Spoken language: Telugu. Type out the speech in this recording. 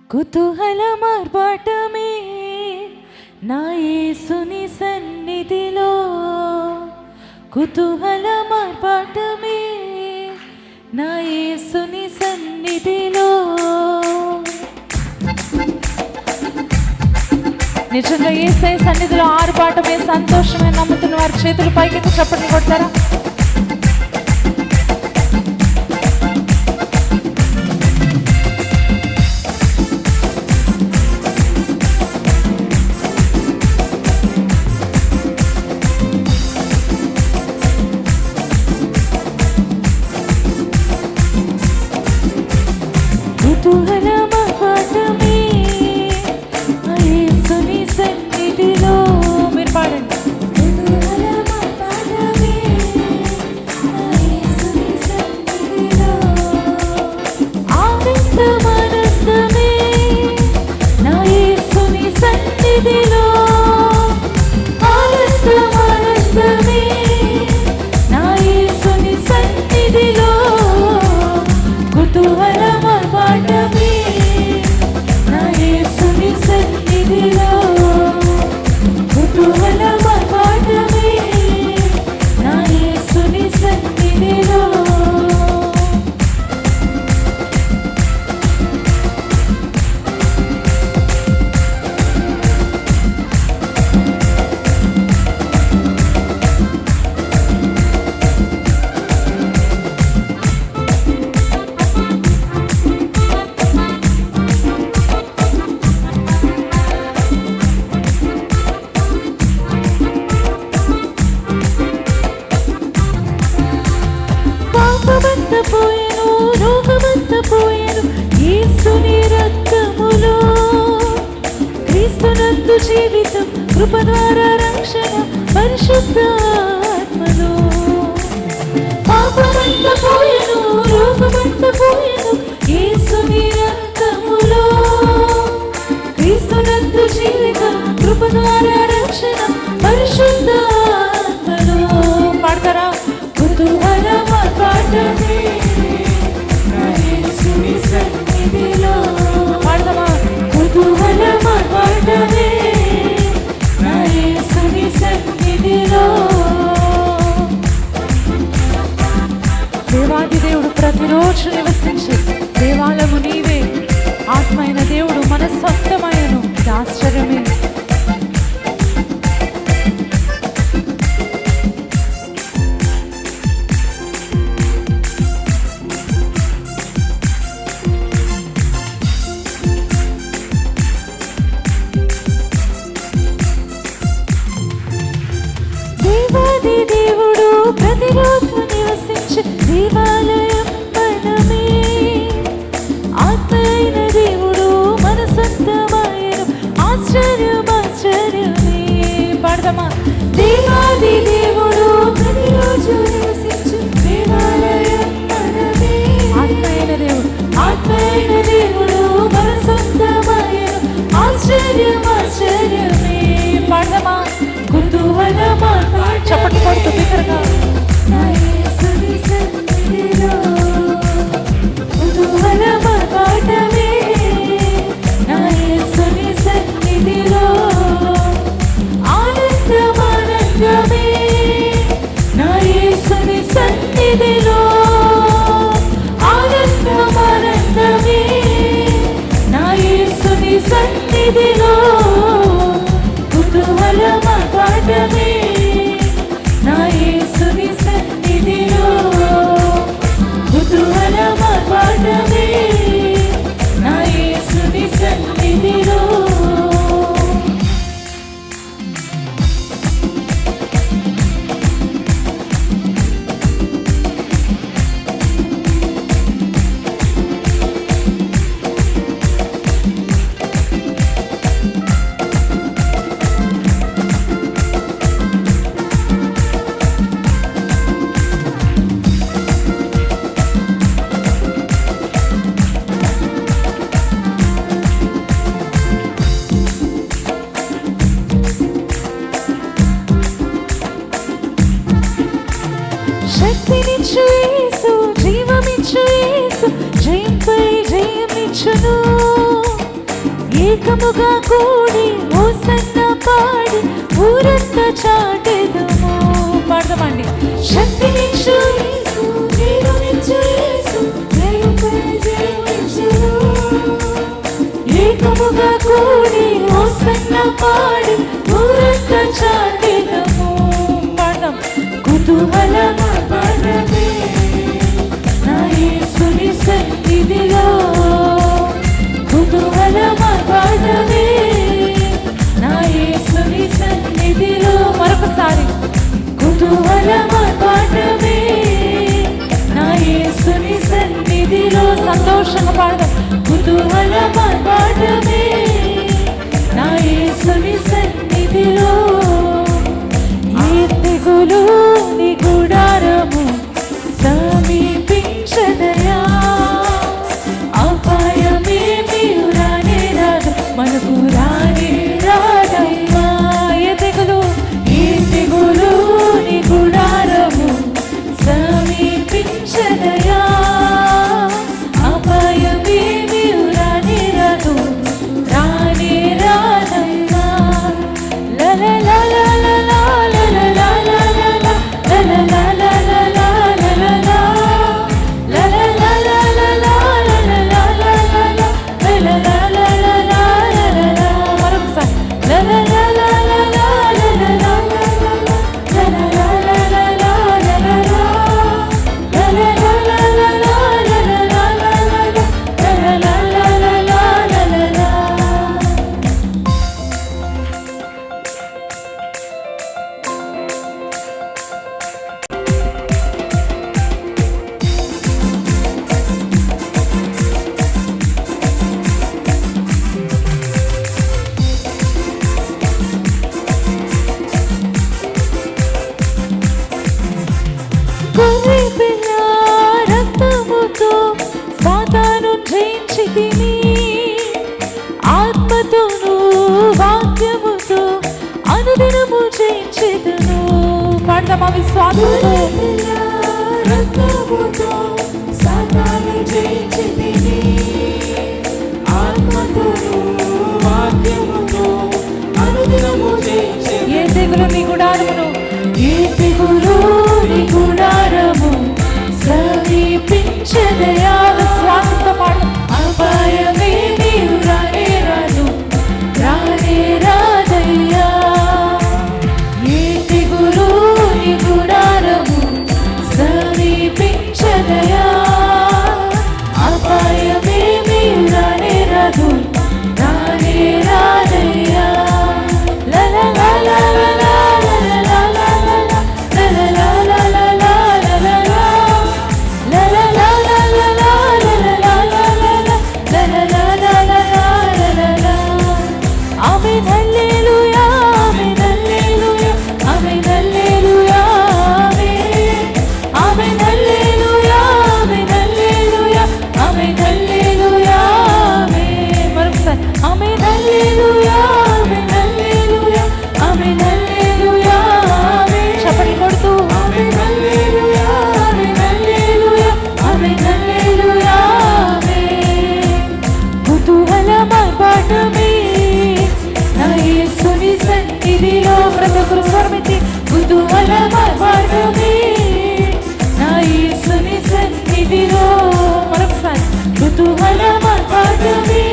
కుతూహల మార్పాటమే నా యేసుని సన్నిధిలో, కుతూహల మార్పాటమే నా యేసుని సన్నిధిలో. నిజంగా యేసయ్య సన్నిధిలో ఆర్భాటమే సంతోషమే నమ్ముతున్న వారి చేతులు పైకి చప్పట్లు కొడతారా? కుతూహల మార్పాటమే నా యేసుని సన్నిధిలో. మీరు పాడండి. ఆనందమానందమే నా యేసుని సన్నిధిలో, ఆనందమానందమే నా యేసుని సన్నిధిలో. కుతూహల మార్పాటమే నా యేసుని సన్నిధిలో, కుతూహల మార్పాటమే నా యేసుని సన్నిధిలో. పాపమంత పోయెను, రోగమంత పోయెను యేసుని రక్తములో. క్రీస్తునందు జీవితం, కృప ద్వారా రక్షణ, పరిశుద్ధ ఆత్మలో. పాపమంత పోయెను, రోగమంత పోయెను యేసుని రక్తములో. క్రీస్తునందు జీవితం, కృప ద్వారా రక్షణ, పరిశుద్ధ ఆత్మలో. పాడతారా? కుతూహల మార్పాటమే నా యేసుని సన్నిధిలో. పాడతామా? కుతూహల మార్పాటమే నా యేసుని సన్నిధిలో. దేవాది దేవుడు ప్రతిరోజు నివసించి దేవాలయము నీవే, ఆత్మ అయిన దేవుడు మన సొంతమైనను. ఇది ఆశ్చర్యమే. దేవాది దేవుడు ప్రతిరోజు నివసించి దేవాలయం మనమే, ఆత్మ అయిన దేవుడు మన సొంతమాయను. ఆశ్చర్యం ఆశ్చర్యమే. పాడదామా? దేవాది దేవుడు ప్రతిరోజు నివసించి దేవాలయం మనమే, ఆత్మ అయిన దేవుడు, ఆత్మ అయిన దేవుడు మన సొంతమాయను. ఆశ్చర్యం ఆశ్చర్యమే. పాడదామా? కుతూహల మార్పాటమే చప్పట్లు కొడుతూ బిగ్గరగా నా యేసుని సన్నిధిలో, కుతూహల మార్పాటమే నా యేసుని సన్నిధిలో. ఆనందమానందమే నా యేసుని సన్నిధిలో, ఆనందమానందమే నా యేసుని సన్నిధిలో. కుతూహల మార్పాటమే నా యేసుని సన్నిధిలో, కుతూహల మార్పాటమే నా యేసుని సన్నిధిలో. ఏకముగా కూడి హోసన్న పాడి ఊరంతా చాటెదము. పాడదామండి. శక్తినిచ్చు యేసు, నీరునిచ్చు యేసు, జయముపై జయమిచ్చును. ఏకముగా కూడి హోసన్న పాడి ఊరంతా చాటెదము. పాడదాం. కుతూహలమా పాడమే నా యేసుని సన్నిధిలో, కుతూహలమా పాడమే నా యేసుని సన్నిధిలో. మరొకసారి. కుతూహలమా పాడమే నా యేసుని సన్నిధిలో. సంతోషంగా పాడదాం. కుతూహలమా పాడమే నా యేసుని సన్నిధిలో. ఏ తెగులు నీ గుడారము సమీపించదయా, అపాయమేమీ రానే రాదు, మనకు రానే రాదమ్మా. ఏ తెగులు నీ గుడారము సమీపించదయా, అపాయమేమీ రానే రాదు, రానే రాదమ్మా. సాతాను జయించితిని, ఆత్మతోను వాక్యముతో అనుదినము జయించెదను. పాడదామా విశ్వాసంతో. సాతాను జయించితిని, ఆత్మతోను వాక్యముతో అనుదినము జయించెదను. ఏ తెగులు నీ గుడారమును, ఏ తెగులు నీ గుడారము సమీపించదయా. విశ్వాసంతో పాడు. అపాయమేమీ రానే రాదు, రానే రాదయ్యా. ఏ తెగులు నీ గుడారము సమీపించదయా, అపాయమేమీ రానే రాదు, రానే రాదయ్యా. ప్రతి ఒక్కరు స్వరమెత్తి. కుతూహలమా పాడమే నా యేసుని సన్నిధిలో. మరొకసారి. కుతూహలమా పాడమే